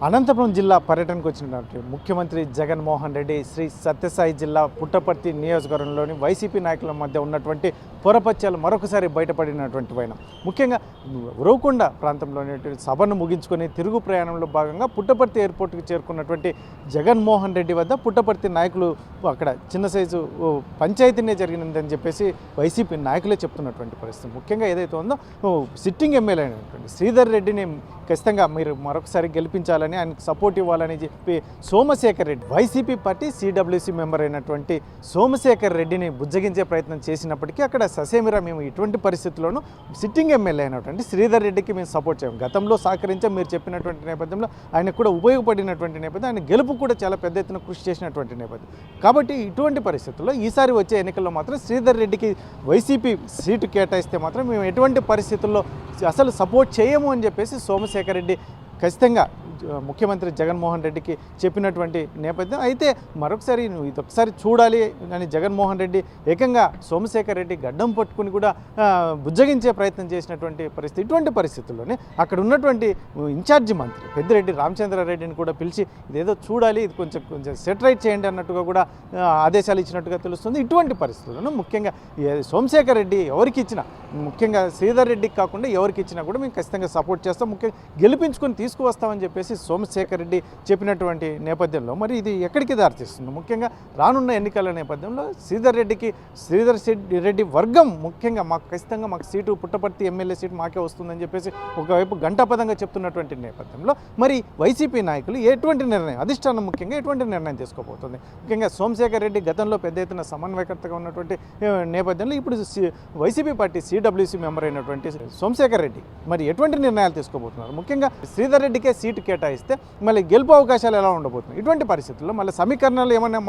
అనంతపురం జిల్లా పర్యటనకు వచ్చినటువంటి ముఖ్యమంత్రి జగన్మోహన్ రెడ్డి శ్రీ సత్యసాయి జిల్లా పుట్టపర్తి నియోజకవర్గంలోని వైసీపీ నాయకుల మధ్య ఉన్నటువంటి పొరపత్యాలు మరొకసారి బయటపడినటువంటి వైనం. ముఖ్యంగా ఉరవకొండ ప్రాంతంలోని సభను ముగించుకొని తిరుగు ప్రయాణంలో భాగంగా పుట్టపర్తి ఎయిర్పోర్ట్కి చేరుకున్నటువంటి జగన్మోహన్ రెడ్డి వద్ద పుట్టపర్తి నాయకులు అక్కడ చిన్న సైజు పంచాయతీనే జరిగిందని చెప్పేసి వైసీపీ నాయకులే చెప్తున్నటువంటి పరిస్థితి. ముఖ్యంగా ఏదైతే ఉందో సిట్టింగ్ ఎమ్మెల్యే అయినటువంటి శ్రీధర్ రెడ్డిని ఖచ్చితంగా మీరు మరొకసారి గెలిపించాలని, ఆయనకు సపోర్ట్ ఇవ్వాలని చెప్పి Somashekar Reddy YCP party CWC member అయినటువంటి సోమశేఖర్ రెడ్డిని బుజ్జగించే ప్రయత్నం చేసినప్పటికీ అక్కడ ససేమిరా మేము ఇటువంటి పరిస్థితుల్లోనూ సిట్టింగ్ ఎమ్మెల్యే అయినటువంటి శ్రీధర్ రెడ్డికి మేము సపోర్ట్ చేయం, గతంలో సహకరించాం మీరు చెప్పినటువంటి నేపథ్యంలో ఆయనకు కూడా ఉపయోగపడినటువంటి నేపథ్యం, ఆయన గెలుపు కూడా చాలా పెద్ద ఎత్తున కృషి చేసినటువంటి నేపథ్యం. కాబట్టి ఇటువంటి పరిస్థితుల్లో ఈసారి వచ్చే ఎన్నికల్లో మాత్రం శ్రీధర్ రెడ్డికి వైసీపీ సీటు కేటాయిస్తే మాత్రం మేము ఎటువంటి పరిస్థితుల్లో అసలు సపోర్ట్ చేయము అని చెప్పేసి సోమశేఖర్ రెడ్డి ఖచ్చితంగా ముఖ్యమంత్రి జగన్మోహన్ రెడ్డికి చెప్పినటువంటి నేపథ్యం. అయితే మరొకసారి నువ్వు ఇదొకసారి చూడాలి అని జగన్మోహన్ రెడ్డి ఏకంగా సోమశేఖర్ రెడ్డి గడ్డం పట్టుకుని కూడా బుజ్జగించే ప్రయత్నం చేసినటువంటి పరిస్థితి. ఇటువంటి పరిస్థితుల్లోనే అక్కడ ఉన్నటువంటి ఇన్ఛార్జి మంత్రి పెద్దిరెడ్డి రామచంద్రారెడ్డిని కూడా పిలిచి ఇదేదో చూడాలి, ఇది కొంచెం సెటరైట్ చేయండి అన్నట్టుగా కూడా ఆదేశాలు ఇచ్చినట్టుగా తెలుస్తుంది. ఇటువంటి పరిస్థితుల్లోనూ ముఖ్యంగా సోమశేఖర్ రెడ్డి ఎవరికి ఇచ్చినా, ముఖ్యంగా శ్రీధర్ రెడ్డికి కాకుండా ఎవరికి ఇచ్చినా కూడా మేము ఖచ్చితంగా సపోర్ట్ చేస్తాం, ముఖ్యంగా గెలిపించుకొని తీసుకువస్తామని చెప్పేసి సోమశేఖర్ రెడ్డి చెప్పినటువంటి నేపథ్యంలో మరి ఇది ఎక్కడికి దారితీస్తుంది? ముఖ్యంగా రానున్న ఎన్నికల నేపథ్యంలో శ్రీధర్ రెడ్డి వర్గం ముఖ్యంగా మాకు సీటు పుట్టపర్తి ఎమ్మెల్యే సీటు మాకే వస్తుందని చెప్పేసి ఒకవైపు గంటాపదంగా చెప్తున్నటువంటి నేపథ్యంలో మరి వైసీపీ నాయకులు ఎటువంటి నిర్ణయం, అధిష్టానం ముఖ్యంగా ఎటువంటి నిర్ణయం తీసుకోబోతుంది? ముఖ్యంగా సోమశేఖర్ రెడ్డి గతంలో పెద్ద ఎత్తున సమన్వయకర్తగా ఉన్నటువంటి నేపథ్యంలో ఇప్పుడు వైసీపీ పార్టీ సిడబ్ల్యూసీ మెంబర్ అయినటువంటి సోమశేఖర్ రెడ్డి మరి ఎటువంటి నిర్ణయాలు తీసుకోబోతున్నారు? ముఖ్యంగా శ్రీధర్ రెడ్డికే సీటు కేటాయిస్తే మళ్ళీ గెలుపు అవకాశాలు ఎలా ఉండబోతున్నాయి? ఇటువంటి పరిస్థితుల్లో మళ్ళీ సమీకరణాలు ఏమైనా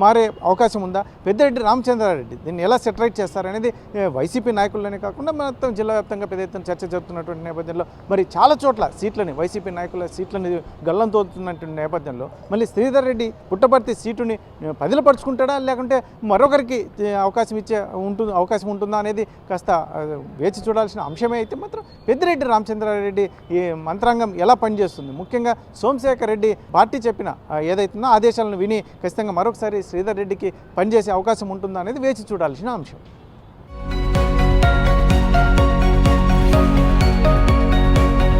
మారే అవకాశం ఉందా? పెద్దిరెడ్డి రామచంద్రారెడ్డి దీన్ని ఎలా సెటరైట్ చేస్తారనేది వైసీపీ నాయకుల్లోనే కాకుండా మొత్తం జిల్లా వ్యాప్తంగా పెద్ద ఎత్తున చర్చ జరుగుతున్నటువంటి నేపథ్యంలో మరి చాలా చోట్ల సీట్లని వైసీపీ నాయకుల సీట్లని గల్లం తోతున్నటువంటి నేపథ్యంలో మళ్ళీ శ్రీధర్ రెడ్డి పుట్టపర్తి సీటుని పదిలపరుచుకుంటాడా, లేకుంటే మరొకరికి అవకాశం ఉంటుందా అనేది కాస్త వేచి చూడాల్సిన అంశమే. అయితే మాత్రం పెద్దిరెడ్డి రామచంద్రారెడ్డి ఈ మంత్రాంగం ఎలా పనిచేస్తుంది? ముఖ్యంగా సోమశేఖర్ రెడ్డి పార్టీ చెప్పిన ఏదైతుందో ఆదేశాలను విని ఖచ్చితంగా మరొకసారి శ్రీధర్ రెడ్డికి పనిచేసే అవకాశం ఉంటుందా అనేది వేచి చూడాల్సిన అంశం.